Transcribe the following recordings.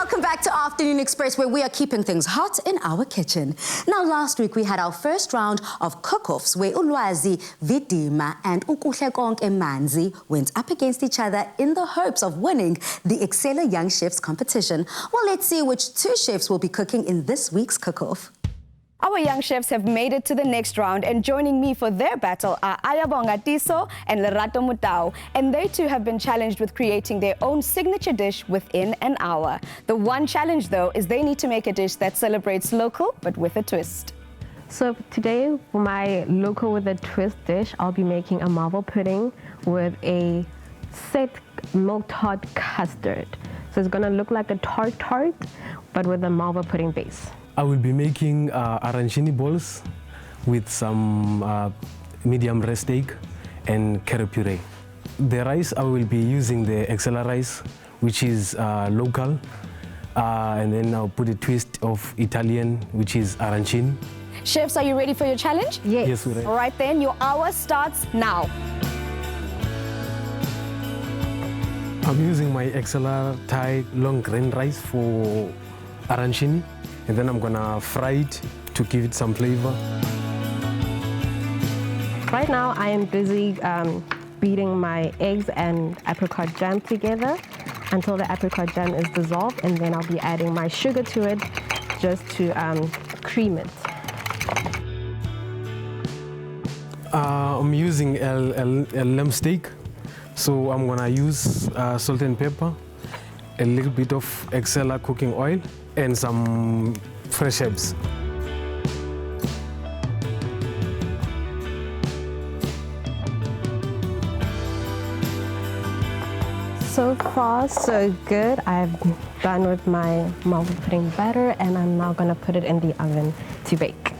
Welcome back to Afternoon Express, where we are keeping things hot in our kitchen. Now, last week we had our first round of cook-offs where Ulwazi Vidima and Ukuhle Konke Manzi went up against each other in the hopes of winning the EXCELLA Young Chefs competition. Well, let's see which two chefs will be cooking in this week's cook-off. Our young chefs have made it to the next round, and joining me for their battle are Ayabonga Tiso and Lerato Mutau, and they too have been challenged with creating their own signature dish within an hour. The one challenge, though, is they need to make a dish that celebrates local but with a twist. So today, for my local with a twist dish, I'll be making a marble pudding with a set milk tart custard. So it's gonna look like a tart, but with a marble pudding base. I will be making arancini balls with some medium rare steak and carrot puree. The rice, I will be using the EXCELLA rice, which is local, and then I'll put a twist of Italian, which is arancini. Chefs, are you ready for your challenge? Yes. Yes, we're ready. All right then, your hour starts now. I'm using my EXCELLA Thai long grain rice for arancini, and then I'm gonna fry it to give it some flavor. Right now, I am busy beating my eggs and apricot jam together until the apricot jam is dissolved, and then I'll be adding my sugar to it just to cream it. I'm using a lamb steak, so I'm gonna use salt and pepper, a little bit of EXCELLA cooking oil, and some fresh herbs. So far, so good. I've done with my marble pudding batter, and I'm now gonna put it in the oven to bake.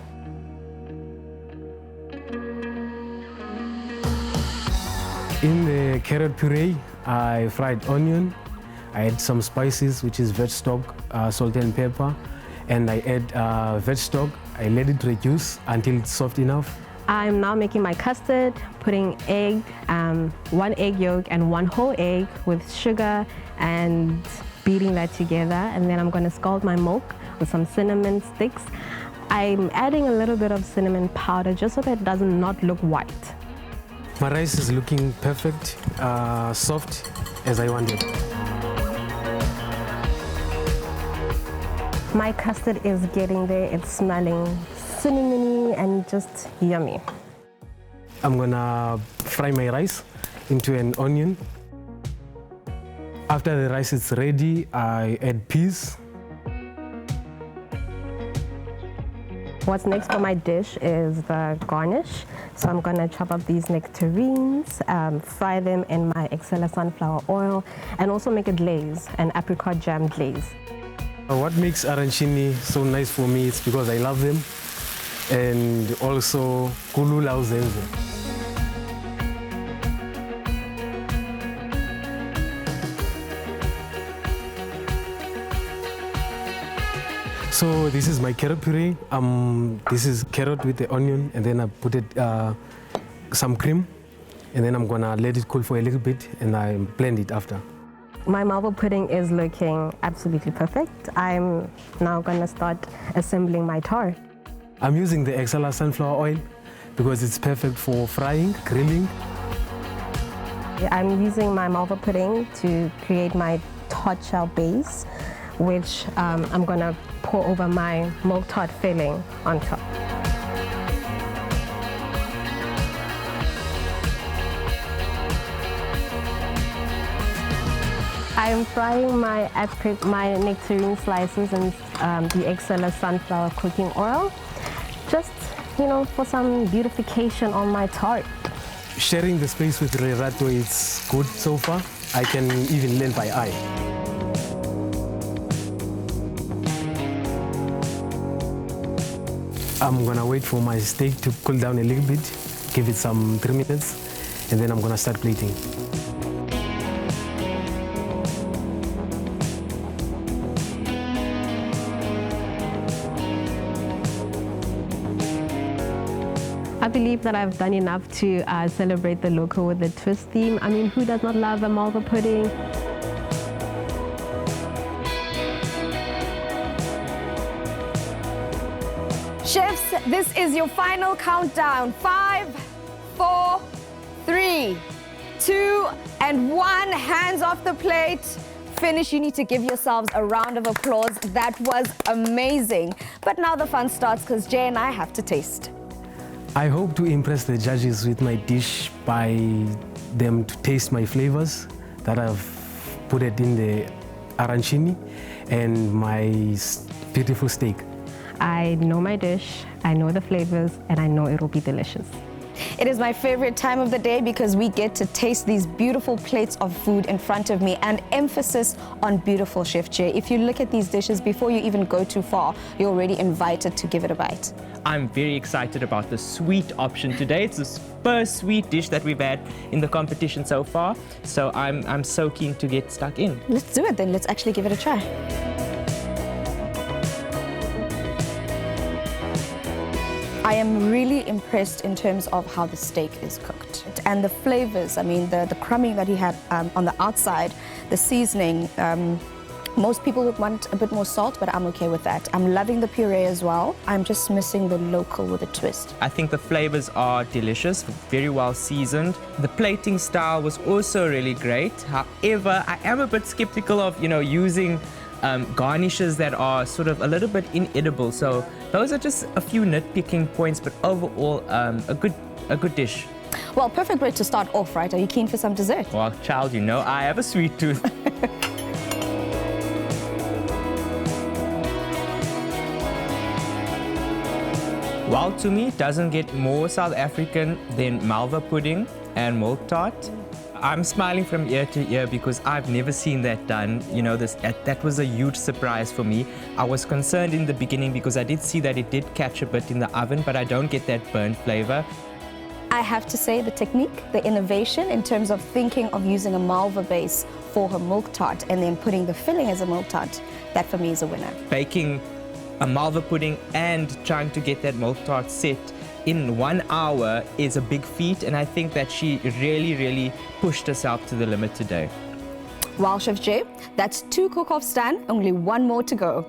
In the carrot puree, I fried onion, I add some spices, which is veg stock, salt and pepper, and I add veg stock. I let it reduce until it's soft enough. I'm now making my custard, putting egg, 1 egg yolk and 1 whole egg with sugar, and beating that together. And then I'm going to scald my milk with some cinnamon sticks. I'm adding a little bit of cinnamon powder just so that it does not look white. My rice is looking perfect, soft as I want it. My custard is getting there. It's smelling cinnamony and just yummy. I'm gonna fry my rice into an onion. After the rice is ready, I add peas. What's next for my dish is the garnish. So I'm gonna chop up these nectarines, fry them in my EXCELLA sunflower oil, and also make a glaze, an apricot jam glaze. What makes arancini so nice for me is because I love them, and also kulula uzenze. So this is my carrot puree. This is carrot with the onion, and then I put it some cream, and then I'm gonna let it cool for a little bit, and I blend it after. My marble pudding is looking absolutely perfect. I'm now gonna start assembling my tart. I'm using the EXCELLA sunflower oil because it's perfect for frying, grilling. I'm using my marble pudding to create my tart shell base, which I'm gonna pour over my milk tart filling on top. I'm frying my nectarine slices in the EXCELLA sunflower cooking oil, just, for some beautification on my tart. Sharing the space with Lerato is good so far. I can even learn by eye. I'm gonna wait for my steak to cool down a little bit, give it some 3 minutes, and then I'm gonna start plating. I believe that I've done enough to celebrate the local with the twist theme. I mean, who does not love a marble pudding? Chefs, this is your final countdown. 5, 4, 3, 2, and 1. Hands off the plate. Finish. You need to give yourselves a round of applause. That was amazing. But now the fun starts because Jay and I have to taste. I hope to impress the judges with my dish by them to taste my flavors that I've put it in the arancini and my beautiful steak. I know my dish, I know the flavors, and I know it will be delicious. It is my favorite time of the day because we get to taste these beautiful plates of food in front of me, and emphasis on beautiful, Chef Jay. If you look at these dishes, before you even go too far, you're already invited to give it a bite. I'm very excited about the sweet option today. It's the first sweet dish that we've had in the competition so far. So I'm so keen to get stuck in. Let's do it then. Let's actually give it a try. I am really impressed in terms of how the steak is cooked and the flavors. I mean, the crumbing that he had on the outside, the seasoning. Most people would want a bit more salt, but I'm okay with that. I'm loving the puree as well. I'm just missing the local with a twist. I think the flavors are delicious, very well seasoned. The plating style was also really great. However, I am a bit skeptical of, using garnishes that are sort of a little bit inedible. So those are just a few nitpicking points, but overall, a good dish. Well, perfect way to start off, right? Are you keen for some dessert? Well, child, I have a sweet tooth. Well, to me, it doesn't get more South African than malva pudding and milk tart. I'm smiling from ear to ear because I've never seen that done. That was a huge surprise for me. I was concerned in the beginning because I did see that it did catch a bit in the oven, but I don't get that burnt flavor. I have to say the technique, the innovation in terms of thinking of using a malva base for her milk tart and then putting the filling as a milk tart, that for me is a winner. Baking a malva pudding and trying to get that milk tart set in 1 hour is a big feat, and I think that she really pushed herself to the limit today. Wow, Chef Jay, that's 2 cook-offs done, only 1 more to go.